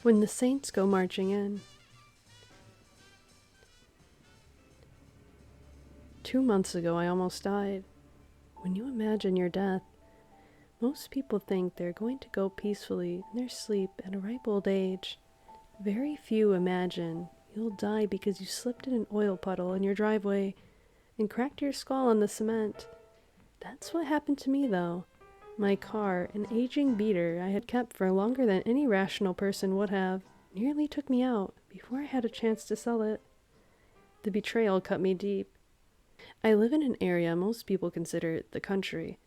When the saints go marching in. 2 months ago, I almost died. When you imagine your death, most people think they're going to go peacefully in their sleep at a ripe old age. Very few imagine you'll die because you slipped in an oil puddle in your driveway and cracked your skull on the cement. That's what happened to me, though. My car, an aging beater I had kept for longer than any rational person would have, nearly took me out before I had a chance to sell it. The betrayal cut me deep. I live in an area most people consider the country,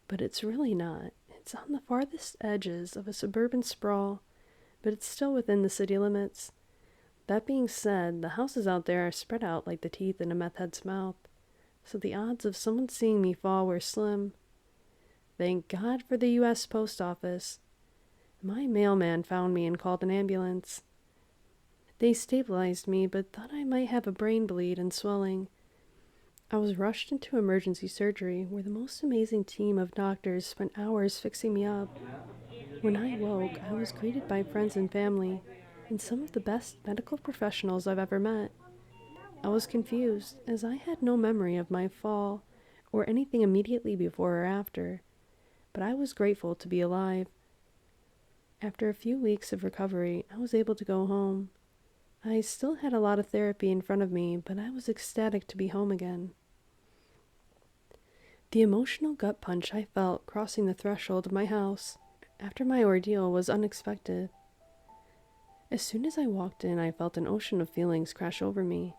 but it's really not. It's on the farthest edges of a suburban sprawl, but it's still within the city limits. That being said, the houses out there are spread out like the teeth in a meth head's mouth, so the odds of someone seeing me fall were slim. Thank God for the U.S. Post Office. My mailman found me and called an ambulance. They stabilized me, but thought I might have a brain bleed and swelling. I was rushed into emergency surgery, where the most amazing team of doctors spent hours fixing me up. When I woke, I was greeted by friends and family, and some of the best medical professionals I've ever met. I was confused, as I had no memory of my fall, or anything immediately before or after, but I was grateful to be alive. After a few weeks of recovery, I was able to go home. I still had a lot of therapy in front of me, but I was ecstatic to be home again. The emotional gut punch I felt crossing the threshold of my house after my ordeal was unexpected. As soon as I walked in, I felt an ocean of feelings crash over me.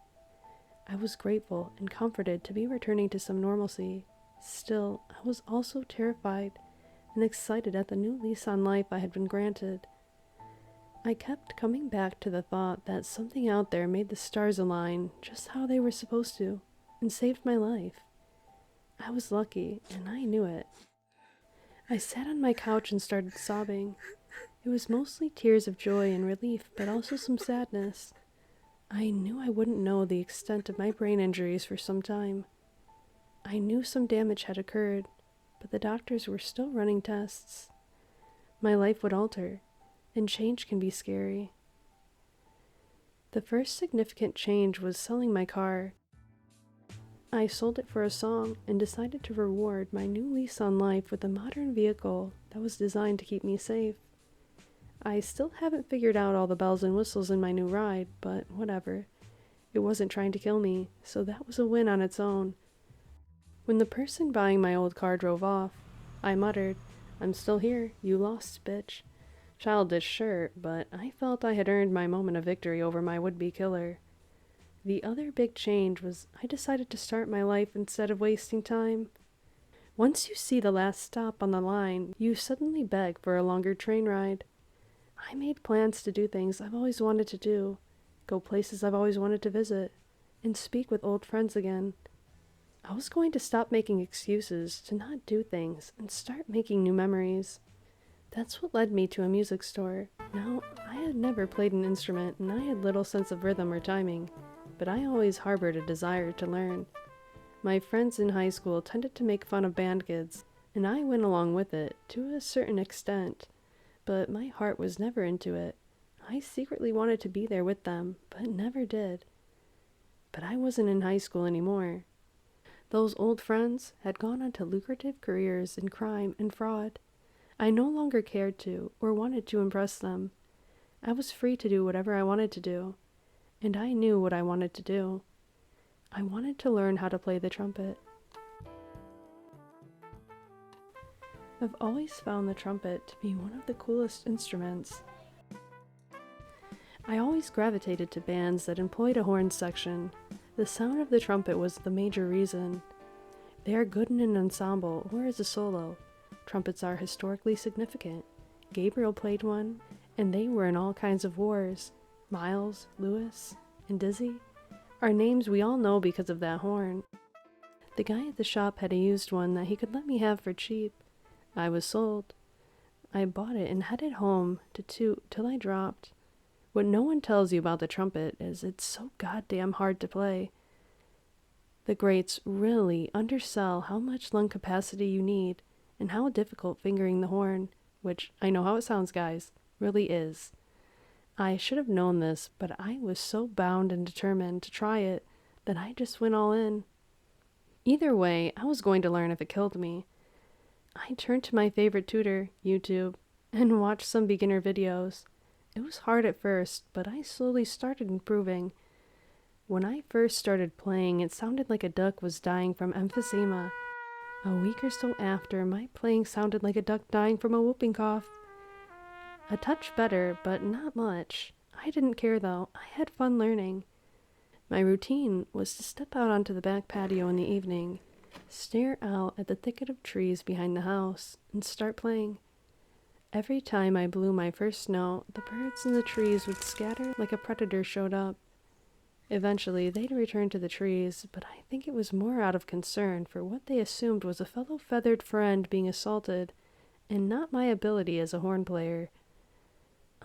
I was grateful and comforted to be returning to some normalcy. Still, I was also terrified and excited at the new lease on life I had been granted. I kept coming back to the thought that something out there made the stars align just how they were supposed to and saved my life. I was lucky, and I knew it. I sat on my couch and started sobbing. It was mostly tears of joy and relief, but also some sadness. I knew I wouldn't know the extent of my brain injuries for some time. I knew some damage had occurred, but the doctors were still running tests. My life would alter, and change can be scary. The first significant change was selling my car. I sold it for a song and decided to reward my new lease on life with a modern vehicle that was designed to keep me safe. I still haven't figured out all the bells and whistles in my new ride, but whatever. It wasn't trying to kill me, so that was a win on its own. When the person buying my old car drove off, I muttered, "I'm still here, you lost, bitch." Childish, sure, but I felt I had earned my moment of victory over my would-be killer. The other big change was I decided to start my life instead of wasting time. Once you see the last stop on the line, you suddenly beg for a longer train ride. I made plans to do things I've always wanted to do, go places I've always wanted to visit, and speak with old friends again. I was going to stop making excuses to not do things and start making new memories. That's what led me to a music store. Now, I had never played an instrument and I had little sense of rhythm or timing, but I always harbored a desire to learn. My friends in high school tended to make fun of band kids, and I went along with it to a certain extent, but my heart was never into it. I secretly wanted to be there with them, but never did. But I wasn't in high school anymore. Those old friends had gone on to lucrative careers in crime and fraud. I no longer cared to or wanted to impress them. I was free to do whatever I wanted to do, and I knew what I wanted to do. I wanted to learn how to play the trumpet. I've always found the trumpet to be one of the coolest instruments. I always gravitated to bands that employed a horn section. The sound of the trumpet was the major reason. They are good in an ensemble or as a solo. Trumpets are historically significant. Gabriel played one, and they were in all kinds of wars. Miles, Lewis, and Dizzy are names we all know because of that horn. The guy at the shop had a used one that he could let me have for cheap. I was sold. I bought it and headed home to toot till I dropped. What no one tells you about the trumpet is it's so goddamn hard to play. The greats really undersell how much lung capacity you need and how difficult fingering the horn, which I know how it sounds, guys, really is. I should have known this, but I was so bound and determined to try it that I just went all in. Either way, I was going to learn if it killed me. I turned to my favorite tutor, YouTube, and watched some beginner videos. It was hard at first, but I slowly started improving. When I first started playing, it sounded like a duck was dying from emphysema. A week or so after, my playing sounded like a duck dying from a whooping cough. A touch better, but not much. I didn't care though. I had fun learning. My routine was to step out onto the back patio in the evening, stare out at the thicket of trees behind the house, and start playing. Every time I blew my first note, the birds in the trees would scatter like a predator showed up. Eventually, they'd return to the trees, but I think it was more out of concern for what they assumed was a fellow feathered friend being assaulted, and not my ability as a horn player.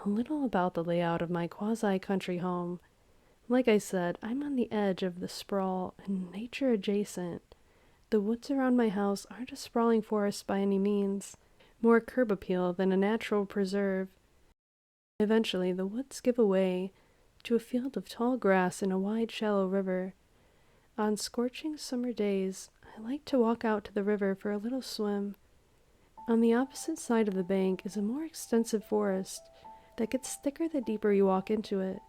A little about the layout of my quasi-country home. Like I said, I'm on the edge of the sprawl and nature adjacent. The woods around my house aren't a sprawling forest by any means, more curb appeal than a natural preserve. Eventually, the woods give way to a field of tall grass and a wide, shallow river. On scorching summer days, I like to walk out to the river for a little swim. On the opposite side of the bank is a more extensive forest that gets thicker the deeper you walk into it.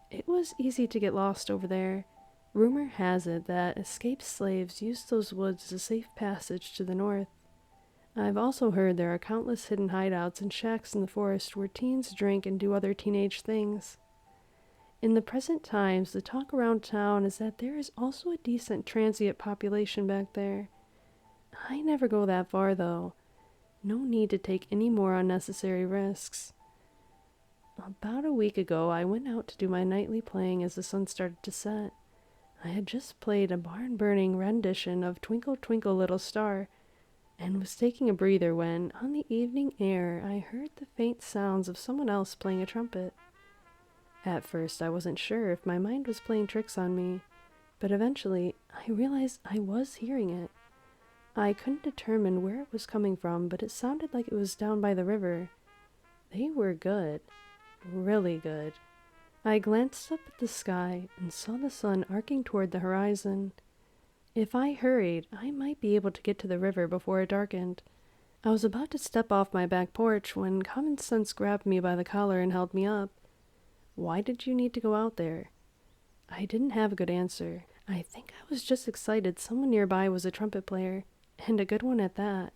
It was easy to get lost over there. Rumor has it that escaped slaves used those woods as a safe passage to the north. I've also heard there are countless hidden hideouts and shacks in the forest where teens drink and do other teenage things. In the present times, the talk around town is that there is also a decent transient population back there. I never go that far, though. No need to take any more unnecessary risks. About a week ago, I went out to do my nightly playing as the sun started to set. I had just played a barn-burning rendition of Twinkle Twinkle Little Star, and was taking a breather when, on the evening air, I heard the faint sounds of someone else playing a trumpet. At first, I wasn't sure if my mind was playing tricks on me, but eventually, I realized I was hearing it. I couldn't determine where it was coming from, but it sounded like it was down by the river. They were good. Really good. I glanced up at the sky and saw the sun arcing toward the horizon. If I hurried, I might be able to get to the river before it darkened. I was about to step off my back porch when common sense grabbed me by the collar and held me up. Why did you need to go out there? I didn't have a good answer. I think I was just excited someone nearby was a trumpet player, and a good one at that.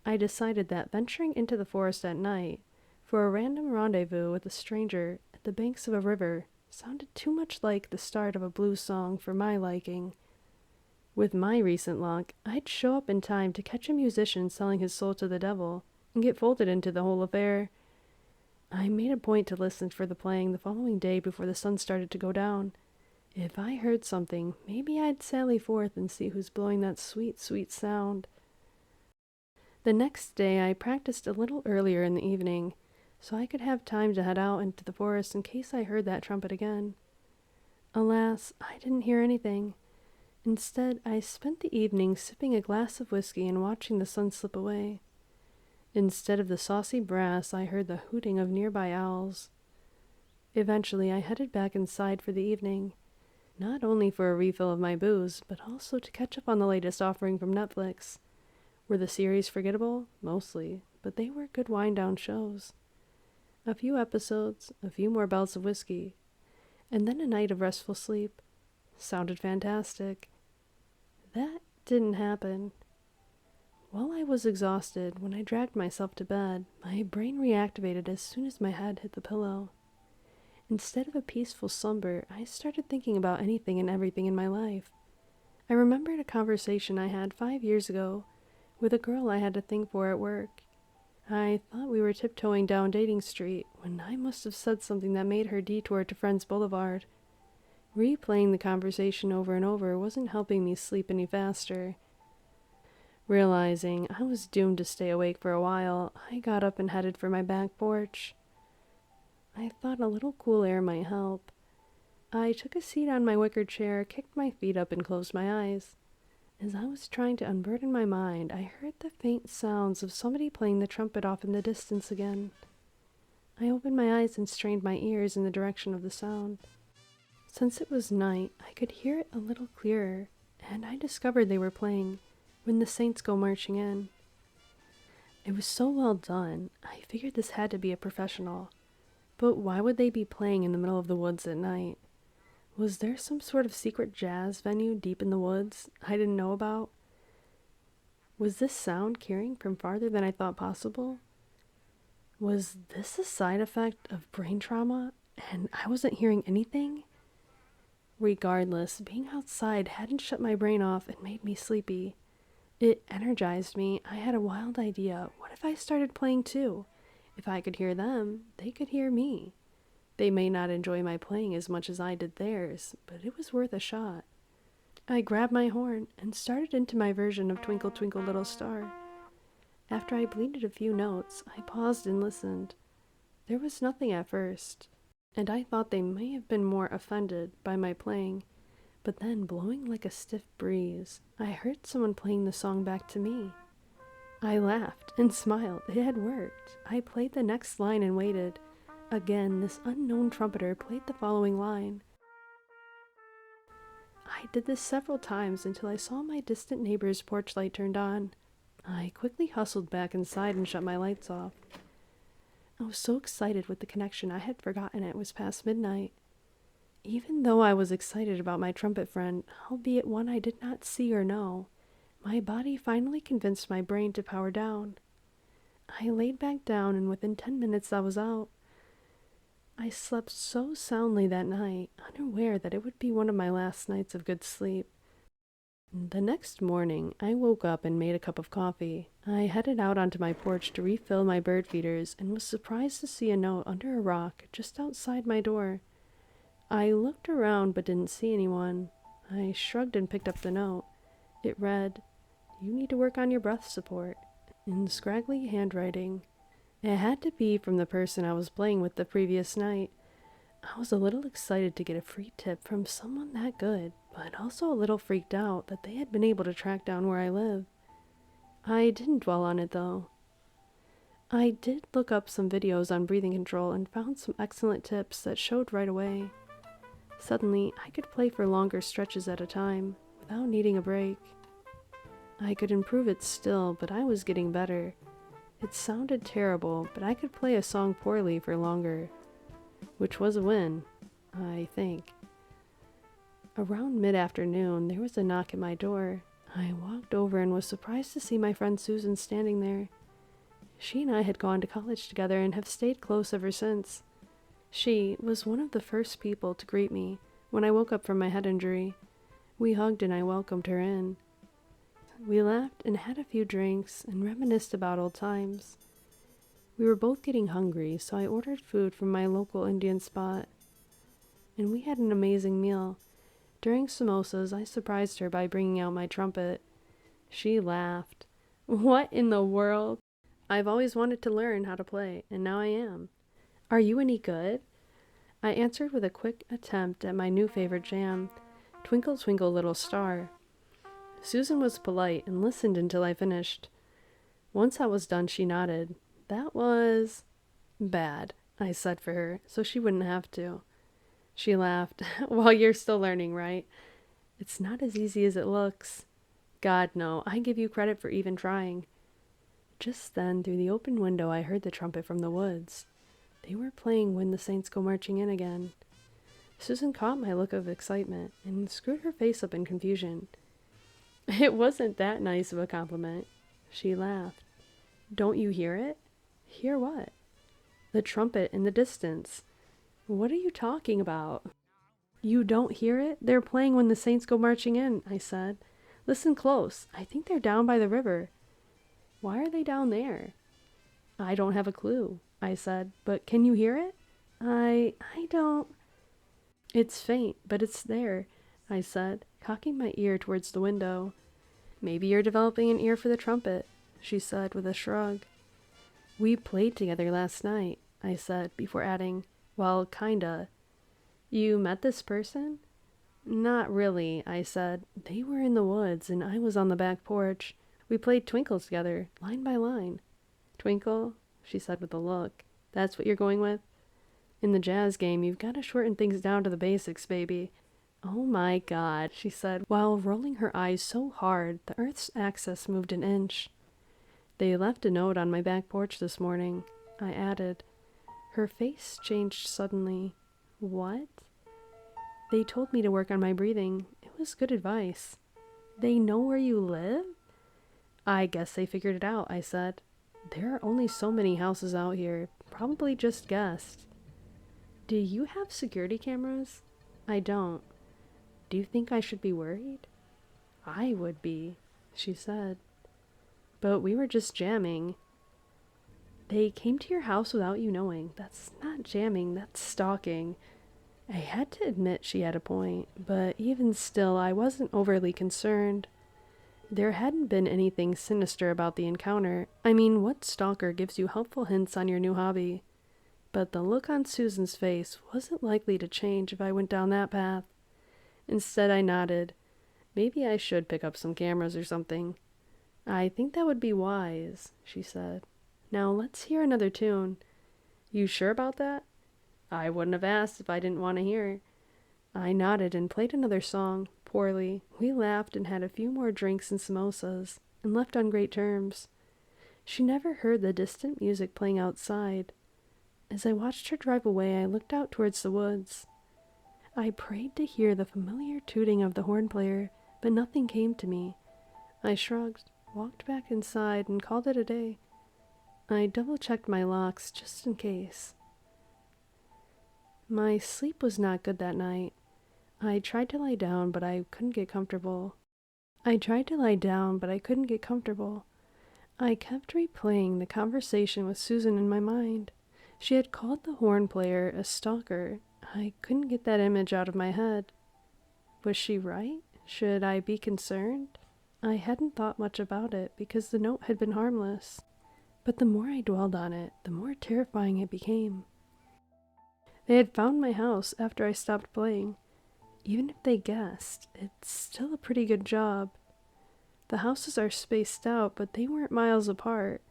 I decided that venturing into the forest at night for a random rendezvous with a stranger at the banks of a river sounded too much like the start of a blues song for my liking. With my recent luck, I'd show up in time to catch a musician selling his soul to the devil and get folded into the whole affair. I made a point to listen for the playing the following day before the sun started to go down. If I heard something, maybe I'd sally forth and see who's blowing that sweet, sweet sound. The next day I practiced a little earlier in the evening, so I could have time to head out into the forest in case I heard that trumpet again. Alas, I didn't hear anything. Instead, I spent the evening sipping a glass of whiskey and watching the sun slip away. Instead of the saucy brass, I heard the hooting of nearby owls. Eventually, I headed back inside for the evening, not only for a refill of my booze, but also to catch up on the latest offering from Netflix. Were the series forgettable? Mostly, but they were good wind-down shows. A few episodes, a few more bouts of whiskey, and then a night of restful sleep. Sounded fantastic. That didn't happen. While I was exhausted, when I dragged myself to bed, my brain reactivated as soon as my head hit the pillow. Instead of a peaceful slumber, I started thinking about anything and everything in my life. I remembered a conversation I had 5 years ago with a girl I had to think for at work. I thought we were tiptoeing down Dating Street when I must have said something that made her detour to Friends Boulevard. Replaying the conversation over and over wasn't helping me sleep any faster. Realizing I was doomed to stay awake for a while, I got up and headed for my back porch. I thought a little cool air might help. I took a seat on my wicker chair, kicked my feet up, and closed my eyes. As I was trying to unburden my mind, I heard the faint sounds of somebody playing the trumpet off in the distance again. I opened my eyes and strained my ears in the direction of the sound. Since it was night, I could hear it a little clearer, and I discovered they were playing When the Saints Go Marching In. It was so well done, I figured this had to be a professional. But why would they be playing in the middle of the woods at night? Was there some sort of secret jazz venue deep in the woods I didn't know about? Was this sound carrying from farther than I thought possible? Was this a side effect of brain trauma, and I wasn't hearing anything? Regardless, being outside hadn't shut my brain off and made me sleepy. It energized me. I had a wild idea. What if I started playing too? If I could hear them, they could hear me. They may not enjoy my playing as much as I did theirs, but it was worth a shot. I grabbed my horn and started into my version of Twinkle Twinkle Little Star. After I bleated a few notes, I paused and listened. There was nothing at first, and I thought they may have been more offended by my playing. But then, blowing like a stiff breeze, I heard someone playing the song back to me. I laughed and smiled. It had worked. I played the next line and waited. Again, this unknown trumpeter played the following line. I did this several times until I saw my distant neighbor's porch light turned on. I quickly hustled back inside and shut my lights off. I was so excited with the connection I had forgotten it was past midnight. Even though I was excited about my trumpet friend, albeit one I did not see or know, my body finally convinced my brain to power down. I laid back down, and within 10 minutes I was out. I slept so soundly that night, unaware that it would be one of my last nights of good sleep. The next morning, I woke up and made a cup of coffee. I headed out onto my porch to refill my bird feeders and was surprised to see a note under a rock just outside my door. I looked around but didn't see anyone. I shrugged and picked up the note. It read, "You need to work on your breath support," in scraggly handwriting. It had to be from the person I was playing with the previous night. I was a little excited to get a free tip from someone that good, but also a little freaked out that they had been able to track down where I live. I didn't dwell on it though. I did look up some videos on breathing control and found some excellent tips that showed right away. Suddenly, I could play for longer stretches at a time, without needing a break. I could improve it still, but I was getting better. It sounded terrible, but I could play a song poorly for longer. Which was a win, I think. Around mid-afternoon, there was a knock at my door. I walked over and was surprised to see my friend Susan standing there. She and I had gone to college together and have stayed close ever since. She was one of the first people to greet me when I woke up from my head injury. We hugged and I welcomed her in. We laughed and had a few drinks and reminisced about old times. We were both getting hungry, so I ordered food from my local Indian spot. And we had an amazing meal. During samosas, I surprised her by bringing out my trumpet. She laughed. "What in the world? I've always wanted to learn how to play, and now I am. Are you any good?" I answered with a quick attempt at my new favorite jam, Twinkle Twinkle Little Star. Susan was polite and listened until I finished. Once I was done, she nodded. "That was bad," I said for her, so she wouldn't have to. She laughed. "Well, you're still learning, right? It's not as easy as it looks." "God, no. I give you credit for even trying." Just then, through the open window, I heard the trumpet from the woods. They were playing When the Saints Go Marching In again. Susan caught my look of excitement and screwed her face up in confusion. "It wasn't that nice of a compliment." She laughed. "Don't you hear it?" "Hear what?" "The trumpet in the distance." "What are you talking about?" "You don't hear it? They're playing When the Saints Go Marching In," I said. "Listen close. I think they're down by the river." "Why are they down there?" "I don't have a clue," I said. "But can you hear it?" I don't." "It's faint, but it's there," I said, cocking my ear towards the window. "Maybe you're developing an ear for the trumpet," she said with a shrug. "We played together last night," I said, before adding, "Well, kinda." "You met this person?" "Not really," I said. "They were in the woods, and I was on the back porch. We played Twinkle together, line by line." "Twinkle?" she said with a look. That's what you're going with? In the jazz game, you've got to shorten things down to the basics, baby. Oh my God, she said, while rolling her eyes so hard the Earth's axis moved an inch. They left a note on my back porch this morning, I added. Her face changed suddenly. What? They told me to work on my breathing. It was good advice. They know where you live? I guess they figured it out, I said. There are only so many houses out here. Probably just guessed. Do you have security cameras? I don't. Do you think I should be worried? I would be, she said. But we were just jamming. They came to your house without you knowing. That's not jamming, that's stalking. I had to admit she had a point, but even still I wasn't overly concerned. There hadn't been anything sinister about the encounter. I mean, what stalker gives you helpful hints on your new hobby? But the look on Susan's face wasn't likely to change if I went down that path. Instead, I nodded. Maybe I should pick up some cameras or something. I think that would be wise, she said. Now let's hear another tune. You sure about that? I wouldn't have asked if I didn't want to hear. I nodded and played another song, poorly. We laughed and had a few more drinks and samosas, and left on great terms. She never heard the distant music playing outside. As I watched her drive away, I looked out towards the woods. I prayed to hear the familiar tooting of the horn player, but nothing came to me. I shrugged, walked back inside, and called it a day. I double-checked my locks just in case. My sleep was not good that night. I tried to lie down, but I couldn't get comfortable. I kept replaying the conversation with Susan in my mind. She had called the horn player a stalker. I couldn't get that image out of my head. Was she right? Should I be concerned? I hadn't thought much about it because the note had been harmless. But the more I dwelled on it, the more terrifying it became. They had found my house after I stopped playing. Even if they guessed, it's still a pretty good job. The houses are spaced out, but they weren't miles apart.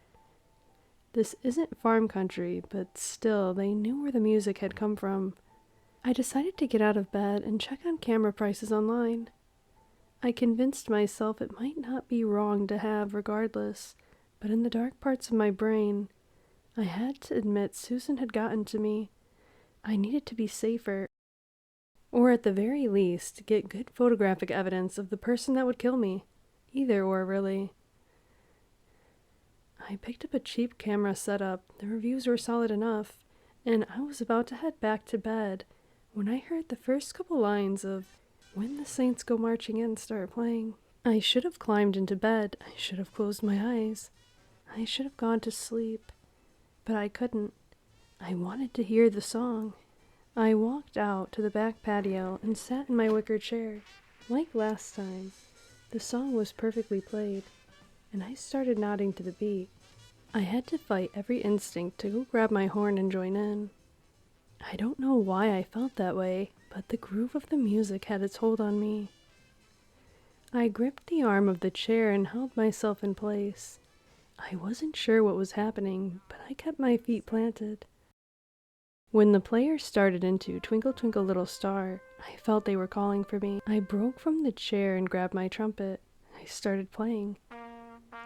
This isn't farm country, but still, they knew where the music had come from. I decided to get out of bed and check on camera prices online. I convinced myself it might not be wrong to have regardless, but in the dark parts of my brain, I had to admit Susan had gotten to me. I needed to be safer, or at the very least, get good photographic evidence of the person that would kill me. Either or, really. I picked up a cheap camera setup. The reviews were solid enough, and I was about to head back to bed when I heard the first couple lines of When the Saints Go Marching In start playing. I should have climbed into bed. I should have closed my eyes. I should have gone to sleep, but I couldn't. I wanted to hear the song. I walked out to the back patio and sat in my wicker chair. Like last time, the song was perfectly played, and I started nodding to the beat. I had to fight every instinct to go grab my horn and join in. I don't know why I felt that way, but the groove of the music had its hold on me. I gripped the arm of the chair and held myself in place. I wasn't sure what was happening, but I kept my feet planted. When the player started into Twinkle Twinkle Little Star, I felt they were calling for me. I broke from the chair and grabbed my trumpet. I started playing.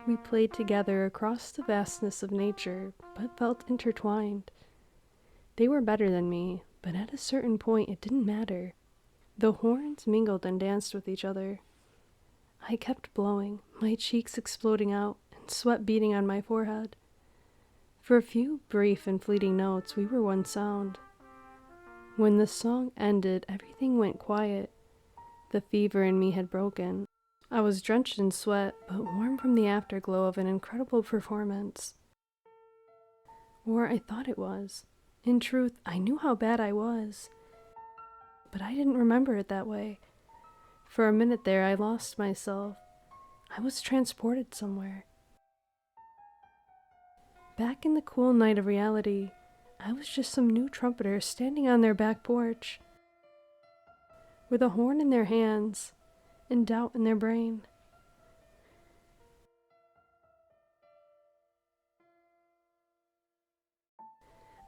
We played together across the vastness of nature, but felt intertwined. They were better than me, but at a certain point it didn't matter. The horns mingled and danced with each other. I kept blowing, my cheeks exploding out, and sweat beading on my forehead. For a few brief and fleeting notes, we were one sound. When the song ended, everything went quiet. The fever in me had broken. I was drenched in sweat, but warm from the afterglow of an incredible performance. Or I thought it was. In truth, I knew how bad I was. But I didn't remember it that way. For a minute there, I lost myself. I was transported somewhere. Back in the cool night of reality, I was just some new trumpeter standing on their back porch, with a horn in their hands and doubt in their brain.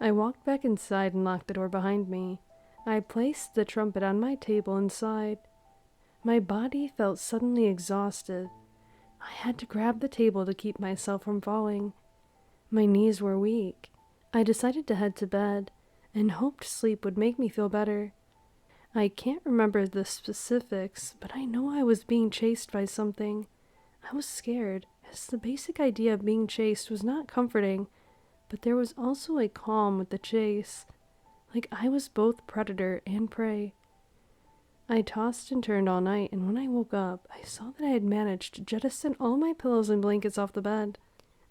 I walked back inside and locked the door behind me. I placed the trumpet on my table inside. My body felt suddenly exhausted. I had to grab the table to keep myself from falling. My knees were weak. I decided to head to bed and hoped sleep would make me feel better. I can't remember the specifics, but I know I was being chased by something. I was scared, as the basic idea of being chased was not comforting, but there was also a calm with the chase, like I was both predator and prey. I tossed and turned all night, and when I woke up, I saw that I had managed to jettison all my pillows and blankets off the bed.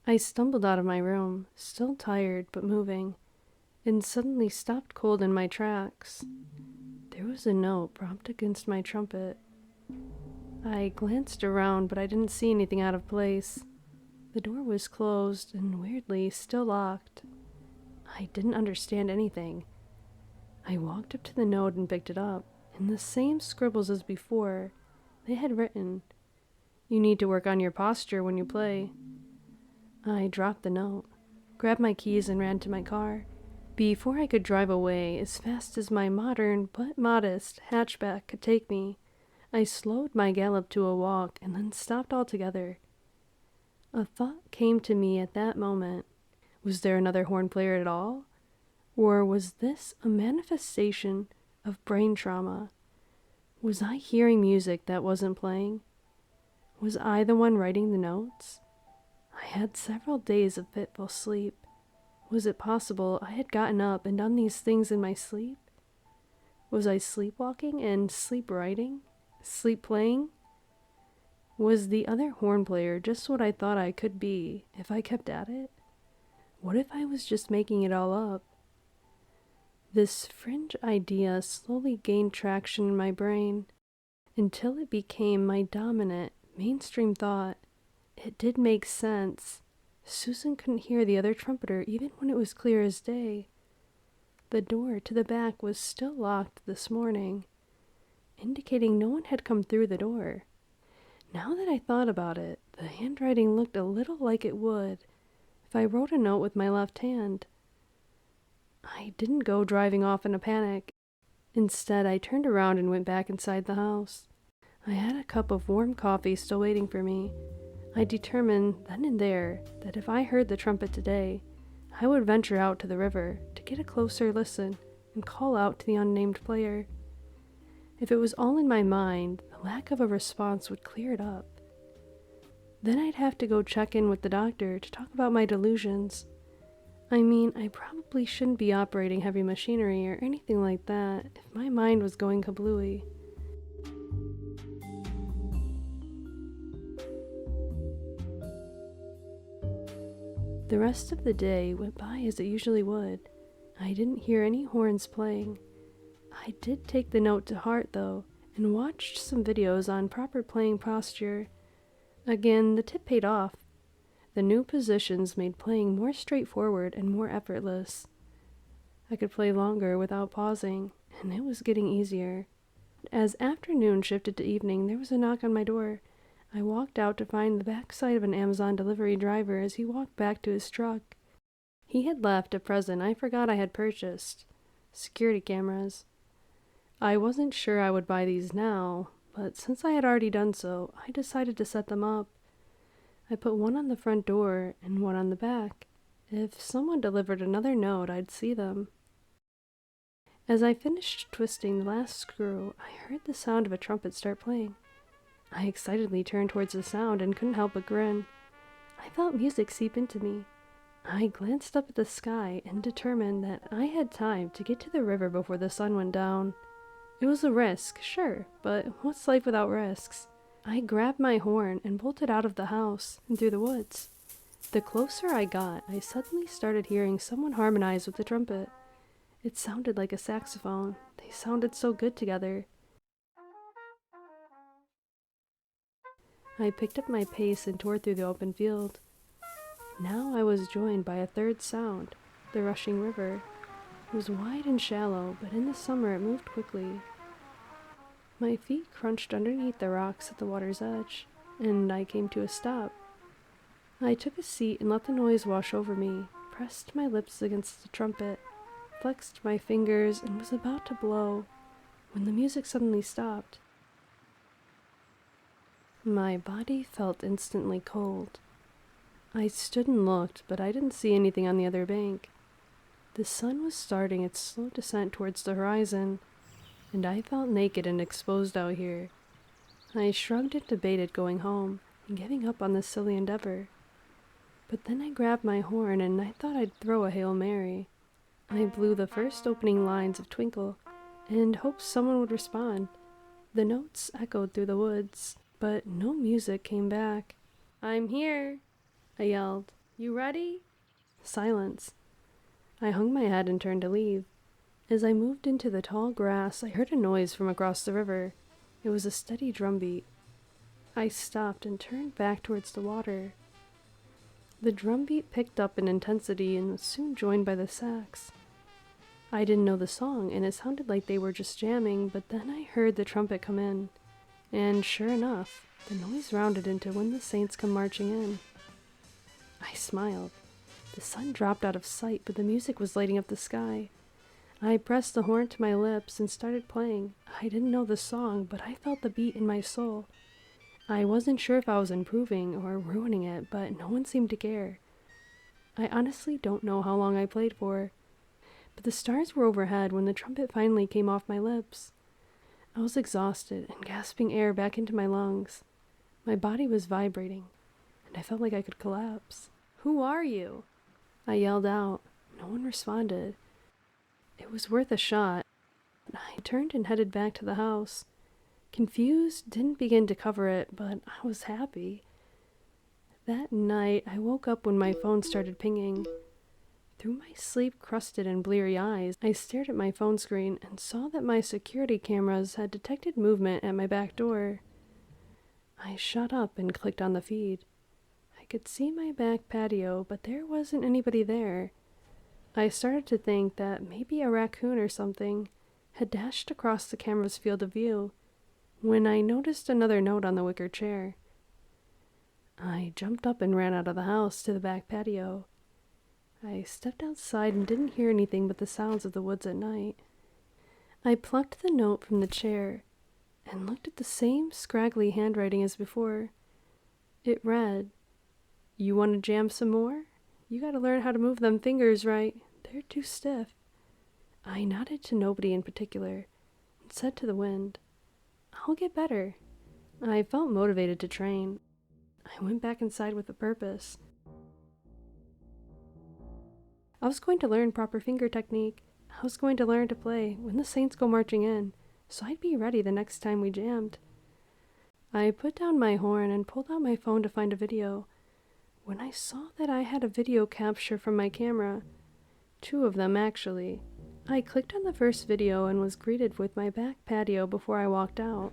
I stumbled out of my room, still tired but moving, and suddenly stopped cold in my tracks. There was a note propped against my trumpet. I glanced around, but I didn't see anything out of place. The door was closed and, weirdly, still locked. I didn't understand anything. I walked up to the note and picked it up. In the same scribbles as before, they had written, "You need to work on your posture when you play." I dropped the note, grabbed my keys, and ran to my car. Before I could drive away as fast as my modern but modest hatchback could take me, I slowed my gallop to a walk and then stopped altogether. A thought came to me at that moment. Was there another horn player at all? Or was this a manifestation of brain trauma? Was I hearing music that wasn't playing? Was I the one writing the notes? I had several days of fitful sleep. Was it possible I had gotten up and done these things in my sleep? Was I sleepwalking and sleep writing? Sleep playing? Was the other horn player just what I thought I could be if I kept at it? What if I was just making it all up? This fringe idea slowly gained traction in my brain until it became my dominant, mainstream thought. It did make sense. Susan couldn't hear the other trumpeter even when it was clear as day. The door to the back was still locked this morning, indicating no one had come through the door. Now that I thought about it, the handwriting looked a little like it would if I wrote a note with my left hand. I didn't go driving off in a panic. Instead, I turned around and went back inside the house. I had a cup of warm coffee still waiting for me. I determined then and there that if I heard the trumpet today, I would venture out to the river to get a closer listen and call out to the unnamed player. If it was all in my mind, the lack of a response would clear it up. Then I'd have to go check in with the doctor to talk about my delusions. I mean, I probably shouldn't be operating heavy machinery or anything like that if my mind was going kablooey. The rest of the day went by as it usually would. I didn't hear any horns playing. I did take the note to heart, though, and watched some videos on proper playing posture. Again, the tip paid off. The new positions made playing more straightforward and more effortless. I could play longer without pausing, and it was getting easier. As afternoon shifted to evening, there was a knock on my door. I walked out to find the backside of an Amazon delivery driver as he walked back to his truck. He had left a present I forgot I had purchased. Security cameras. I wasn't sure I would buy these now, but since I had already done so, I decided to set them up. I put one on the front door and one on the back. If someone delivered another note, I'd see them. As I finished twisting the last screw, I heard the sound of a trumpet start playing. I excitedly turned towards the sound and couldn't help but grin. I felt music seep into me. I glanced up at the sky and determined that I had time to get to the river before the sun went down. It was a risk, sure, but what's life without risks? I grabbed my horn and bolted out of the house and through the woods. The closer I got, I suddenly started hearing someone harmonize with the trumpet. It sounded like a saxophone. They sounded so good together. I picked up my pace and tore through the open field. Now I was joined by a third sound, the rushing river. It was wide and shallow, but in the summer it moved quickly. My feet crunched underneath the rocks at the water's edge, and I came to a stop. I took a seat and let the noise wash over me. pressed my lips against the trumpet, flexed my fingers, and was about to blow when the music suddenly stopped. My body felt instantly cold. I stood and looked, but I didn't see anything on the other bank. The sun was starting its slow descent towards the horizon, and I felt naked and exposed out here. I shrugged and debated going home and giving up on this silly endeavor. But then I grabbed my horn and I thought I'd throw a Hail Mary. I blew the first opening lines of Twinkle and hoped someone would respond. The notes echoed through the woods, but no music came back. "I'm here," I yelled. "You ready?" Silence. I hung my head and turned to leave. As I moved into the tall grass, I heard a noise from across the river. It was a steady drumbeat. I stopped and turned back towards the water. The drumbeat picked up in intensity and was soon joined by the sax. I didn't know the song, and it sounded like they were just jamming, but then I heard the trumpet come in. And sure enough, the noise rounded into "When the Saints Come Marching In." I smiled. The sun dropped out of sight, but the music was lighting up the sky. I pressed the horn to my lips and started playing. I didn't know the song, but I felt the beat in my soul. I wasn't sure if I was improving or ruining it, but no one seemed to care. I honestly don't know how long I played for, but the stars were overhead when the trumpet finally came off my lips. I was exhausted and gasping air back into my lungs. My body was vibrating, and I felt like I could collapse. "Who are you?" I yelled out. No one responded. It was worth a shot. I turned and headed back to the house. Confused, didn't begin to cover it, but I was happy. That night, I woke up when my phone started pinging. Through my sleep-crusted and bleary eyes, I stared at my phone screen and saw that my security cameras had detected movement at my back door. I shot up and clicked on the feed. I could see my back patio, but there wasn't anybody there. I started to think that maybe a raccoon or something had dashed across the camera's field of view when I noticed another note on the wicker chair. I jumped up and ran out of the house to the back patio. I stepped outside and didn't hear anything but the sounds of the woods at night. I plucked the note from the chair and looked at the same scraggly handwriting as before. It read, "You want to jam some more? You gotta learn how to move them fingers right. They're too stiff." I nodded to nobody in particular and said to the wind, "I'll get better." I felt motivated to train. I went back inside with a purpose. I was going to learn proper finger technique. I was going to learn to play "When the Saints Go Marching In," so I'd be ready the next time we jammed. I put down my horn and pulled out my phone to find a video. When I saw that I had a video capture from my camera, 2 of them actually, I clicked on the first video and was greeted with my back patio before I walked out.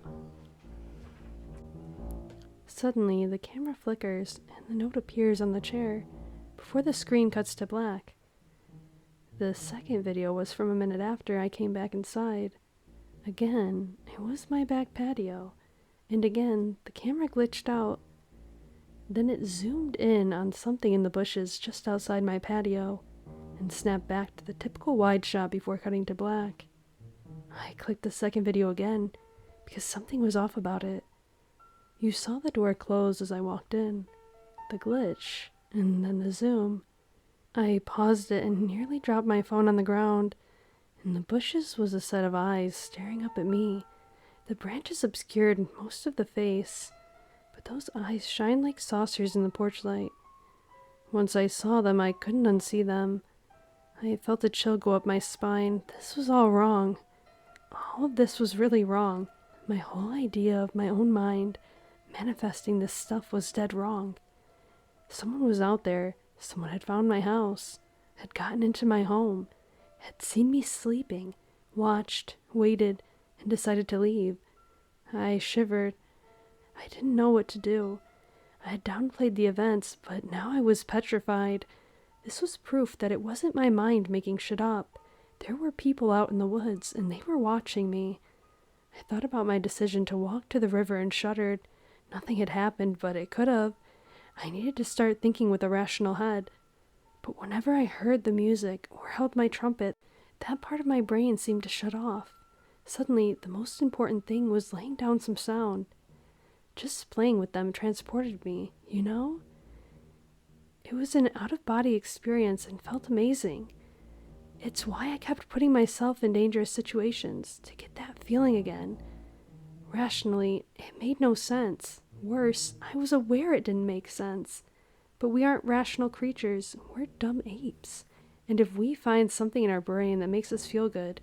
Suddenly, the camera flickers and the note appears on the chair before the screen cuts to black. The second video was from a minute after I came back inside. Again, it was my back patio, and again, the camera glitched out. Then it zoomed in on something in the bushes just outside my patio and snapped back to the typical wide shot before cutting to black. I clicked the second video again because something was off about it. You saw the door close as I walked in, the glitch, and then the zoom. I paused it and nearly dropped my phone on the ground. In the bushes was a set of eyes staring up at me. The branches obscured most of the face, but those eyes shined like saucers in the porch light. Once I saw them, I couldn't unsee them. I felt a chill go up my spine. This was all wrong. All of this was really wrong. My whole idea of my own mind manifesting this stuff was dead wrong. Someone was out there. Someone had found my house, had gotten into my home, had seen me sleeping, watched, waited, and decided to leave. I shivered. I didn't know what to do. I had downplayed the events, but now I was petrified. This was proof that it wasn't my mind making shit up. There were people out in the woods, and they were watching me. I thought about my decision to walk to the river and shuddered. Nothing had happened, but it could have. I needed to start thinking with a rational head. But whenever I heard the music or held my trumpet, that part of my brain seemed to shut off. Suddenly, the most important thing was laying down some sound. Just playing with them transported me, you know? It was an out-of-body experience and felt amazing. It's why I kept putting myself in dangerous situations, to get that feeling again. Rationally, it made no sense. Worse, I was aware it didn't make sense. But we aren't rational creatures, we're dumb apes. And if we find something in our brain that makes us feel good,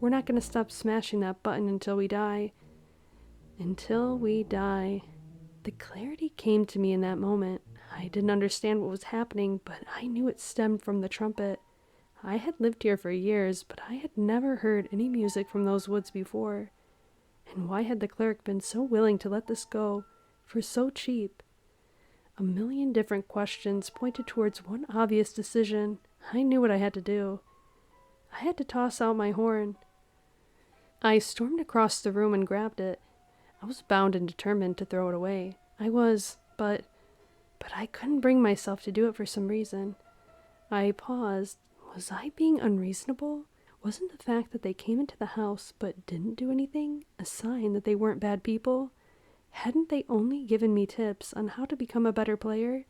we're not going to stop smashing that button until we die. Until we die. The clarity came to me in that moment. I didn't understand what was happening, but I knew it stemmed from the trumpet. I had lived here for years, but I had never heard any music from those woods before. And why had the cleric been so willing to let this go for so cheap? A million different questions pointed towards one obvious decision. I knew what I had to do. I had to toss out my horn. I stormed across the room and grabbed it. I was bound and determined to throw it away. But I couldn't bring myself to do it for some reason. I paused. Was I being unreasonable? Wasn't the fact that they came into the house but didn't do anything a sign that they weren't bad people? Hadn't they only given me tips on how to become a better player?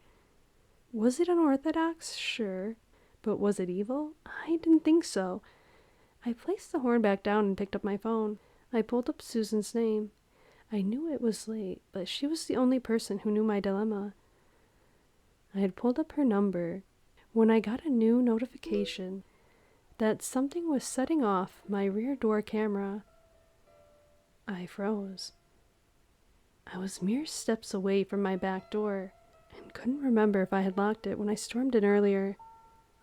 Was it unorthodox? Sure. But was it evil? I didn't think so. I placed the horn back down and picked up my phone. I pulled up Susan's name. I knew it was late, but she was the only person who knew my dilemma. I had pulled up her number when I got a new notification that something was setting off my rear door camera. I froze. I was mere steps away from my back door and couldn't remember if I had locked it when I stormed in earlier.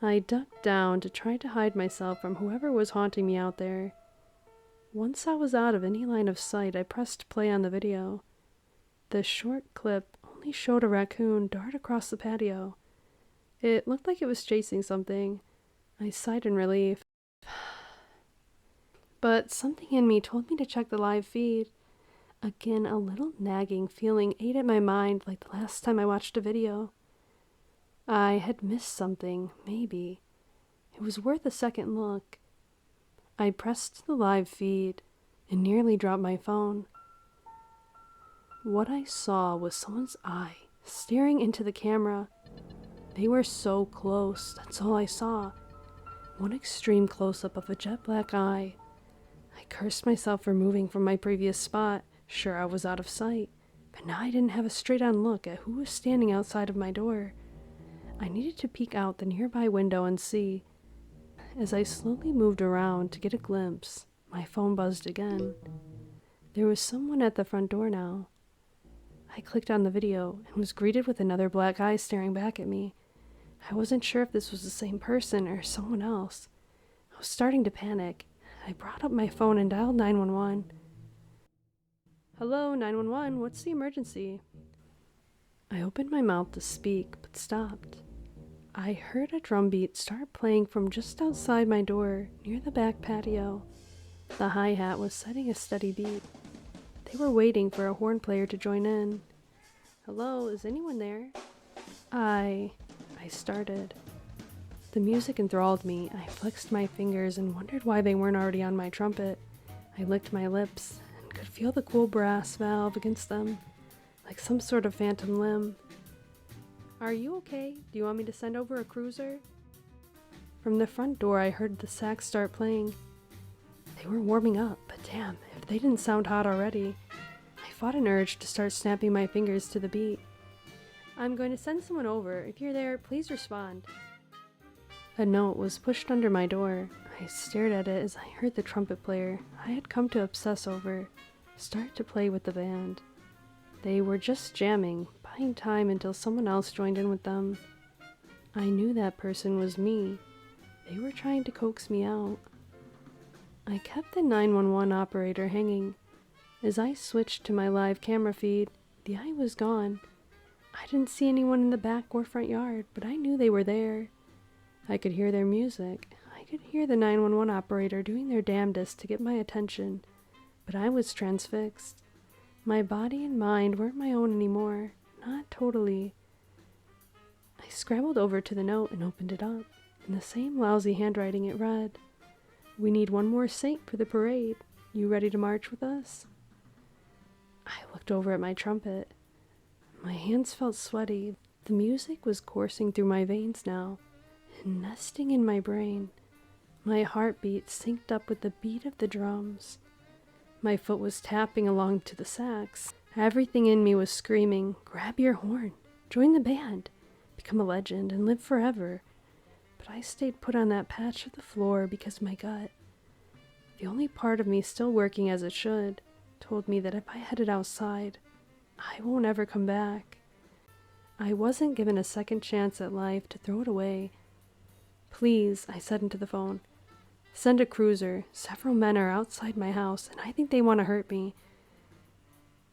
I ducked down to try to hide myself from whoever was haunting me out there. Once I was out of any line of sight, I pressed play on the video. The short clip only showed a raccoon dart across the patio. It looked like it was chasing something. I sighed in relief. But something in me told me to check the live feed. Again, a little nagging feeling ate at my mind like the last time I watched a video. I had missed something, maybe. It was worth a second look. I pressed the live feed and nearly dropped my phone. What I saw was someone's eye staring into the camera. They were so close, that's all I saw. One extreme close-up of a jet black eye. I cursed myself for moving from my previous spot. Sure, I was out of sight, but now I didn't have a straight-on look at who was standing outside of my door. I needed to peek out the nearby window and see. As I slowly moved around to get a glimpse, my phone buzzed again. There was someone at the front door now. I clicked on the video and was greeted with another black eye staring back at me. I wasn't sure if this was the same person or someone else. I was starting to panic. I brought up my phone and dialed 911. Hello, 911, what's the emergency? I opened my mouth to speak, but stopped. I heard a drum beat start playing from just outside my door, near the back patio. The hi-hat was setting a steady beat. They were waiting for a horn player to join in. Hello, is anyone there? I started. The music enthralled me. I flexed my fingers and wondered why they weren't already on my trumpet. I licked my lips and could feel the cool brass valve against them, like some sort of phantom limb. Are you okay? Do you want me to send over a cruiser? From the front door, I heard the sax start playing. They were warming up, but damn, if they didn't sound hot already. I fought an urge to start snapping my fingers to the beat. I'm going to send someone over. If you're there, please respond. A note was pushed under my door. I stared at it as I heard the trumpet player I had come to obsess over start to play with the band. They were just jamming, buying time until someone else joined in with them. I knew that person was me. They were trying to coax me out. I kept the 911 operator hanging. As I switched to my live camera feed, the eye was gone. I didn't see anyone in the back or front yard, but I knew they were there. I could hear their music. I could hear the 911 operator doing their damnedest to get my attention, but I was transfixed. My body and mind weren't my own anymore, not totally. I scrambled over to the note and opened it up. In the same lousy handwriting it read, "We need one more saint for the parade. You ready to march with us?" I looked over at my trumpet. My hands felt sweaty. The music was coursing through my veins now, and nesting in my brain. My heartbeat synced up with the beat of the drums. My foot was tapping along to the sax. Everything in me was screaming, "Grab your horn, join the band, become a legend, and live forever." But I stayed put on that patch of the floor because my gut, the only part of me still working as it should, told me that if I headed outside, I won't ever come back. I wasn't given a second chance at life to throw it away. "Please," I said into the phone, "send a cruiser. Several men are outside my house, and I think they want to hurt me."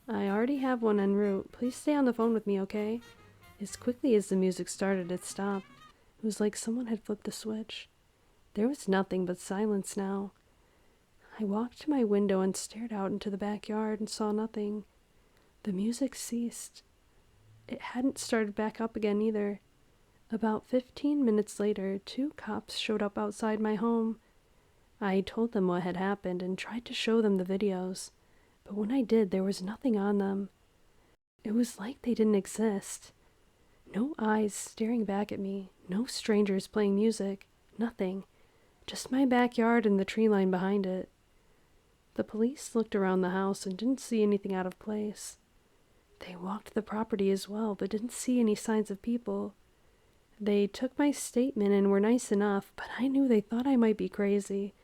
"I already have one en route. Please stay on the phone with me, okay?" As quickly as the music started, it stopped. It was like someone had flipped the switch. There was nothing but silence now. I walked to my window and stared out into the backyard and saw nothing. The music ceased. It hadn't started back up again either. About 15 minutes later, 2 cops showed up outside my home. I told them what had happened and tried to show them the videos, but when I did, there was nothing on them. It was like they didn't exist. No eyes staring back at me, no strangers playing music, nothing. Just my backyard and the tree line behind it. The police looked around the house and didn't see anything out of place. They walked the property as well, but didn't see any signs of people. They took my statement and were nice enough, but I knew they thought I might be crazy,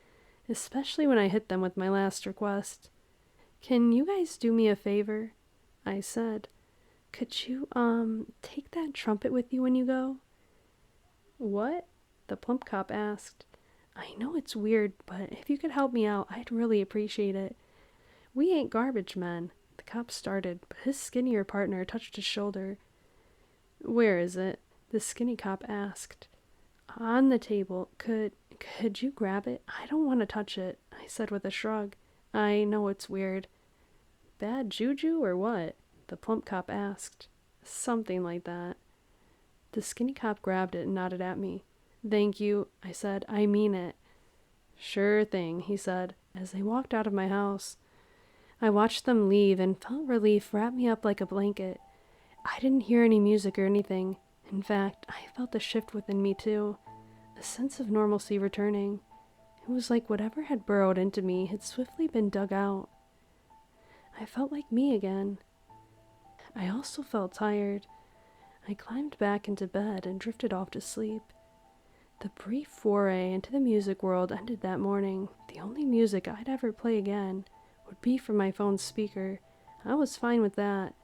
especially when I hit them with my last request. "Can you guys do me a favor?" I said. "Could you, take that trumpet with you when you go?" "What?" the plump cop asked. "I know it's weird, but if you could help me out, I'd really appreciate it. We ain't garbage men." The cop started, but his skinnier partner touched his shoulder. "Where is it?" the skinny cop asked. "On the table. Could you grab it? I don't want to touch it," I said with a shrug. "I know it's weird." "Bad juju or what?" the plump cop asked. "Something like that." The skinny cop grabbed it and nodded at me. "Thank you," I said. "I mean it." "Sure thing," he said, as they walked out of my house. I watched them leave and felt relief wrap me up like a blanket. I didn't hear any music or anything. In fact, I felt a shift within me too, a sense of normalcy returning. It was like whatever had burrowed into me had swiftly been dug out. I felt like me again. I also felt tired. I climbed back into bed and drifted off to sleep. The brief foray into the music world ended that morning. The only music I'd ever play again would be from my phone's speaker. I was fine with that.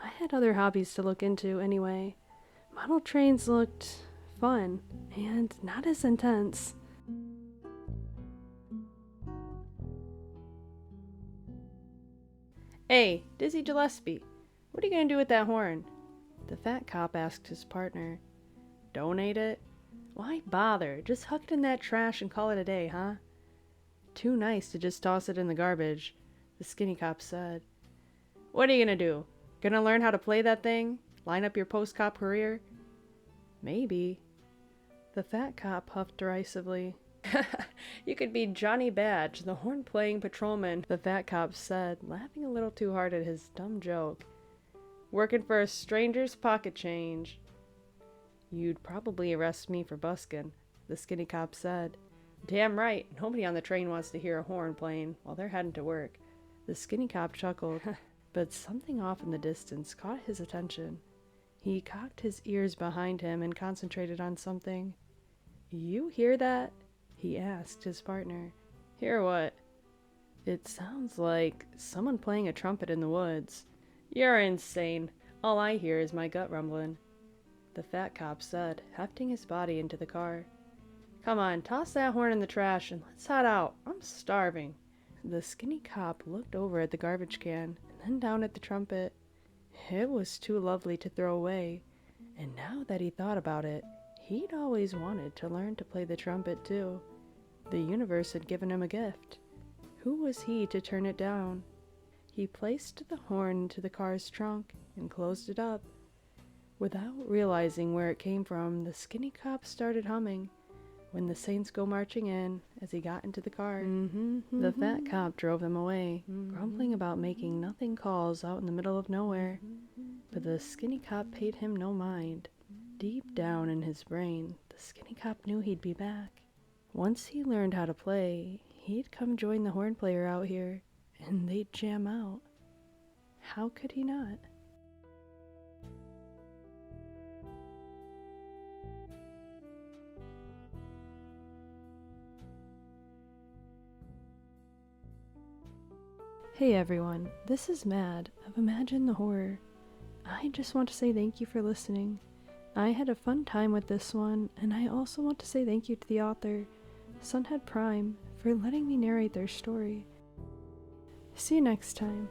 I had other hobbies to look into anyway. Model trains looked fun and not as intense. "Hey, Dizzy Gillespie, what are you gonna do with that horn?" the fat cop asked his partner. "Donate it?" "Why bother? Just huck it in that trash and call it a day, huh?" "Too nice to just toss it in the garbage," the skinny cop said. "What are you gonna do? Gonna learn how to play that thing? Line up your post-cop career?" "Maybe." The fat cop puffed derisively. "You could be Johnny Badge, the horn-playing patrolman," the fat cop said, laughing a little too hard at his dumb joke. "Working for a stranger's pocket change." "You'd probably arrest me for buskin'," the skinny cop said. "Damn right, nobody on the train wants to hear a horn playing while they're heading to work." The skinny cop chuckled, but something off in the distance caught his attention. He cocked his ears behind him and concentrated on something. "You hear that?" he asked his partner. "Hear what?" "It sounds like someone playing a trumpet in the woods." "You're insane. All I hear is my gut rumbling," the fat cop said, hefting his body into the car. "Come on, toss that horn in the trash and let's head out. I'm starving." The skinny cop looked over at the garbage can and then down at the trumpet. It was too lovely to throw away, and now that he thought about it, he'd always wanted to learn to play the trumpet too. The universe had given him a gift. Who was he to turn it down? He placed the horn into the car's trunk and closed it up. Without realizing where it came from, the skinny cop started humming "When the Saints Go Marching In" as he got into the car. The fat cop drove them away, grumbling about making nothing calls out in the middle of nowhere. But the skinny cop paid him no mind. Deep down in his brain, the skinny cop knew he'd be back. Once he learned how to play, he'd come join the horn player out here, and they'd jam out. How could he not? Hey everyone, this is Mad of Imagine the Horror. I just want to say thank you for listening. I had a fun time with this one, and I also want to say thank you to the author, SunHeadPrime, for letting me narrate their story. See you next time.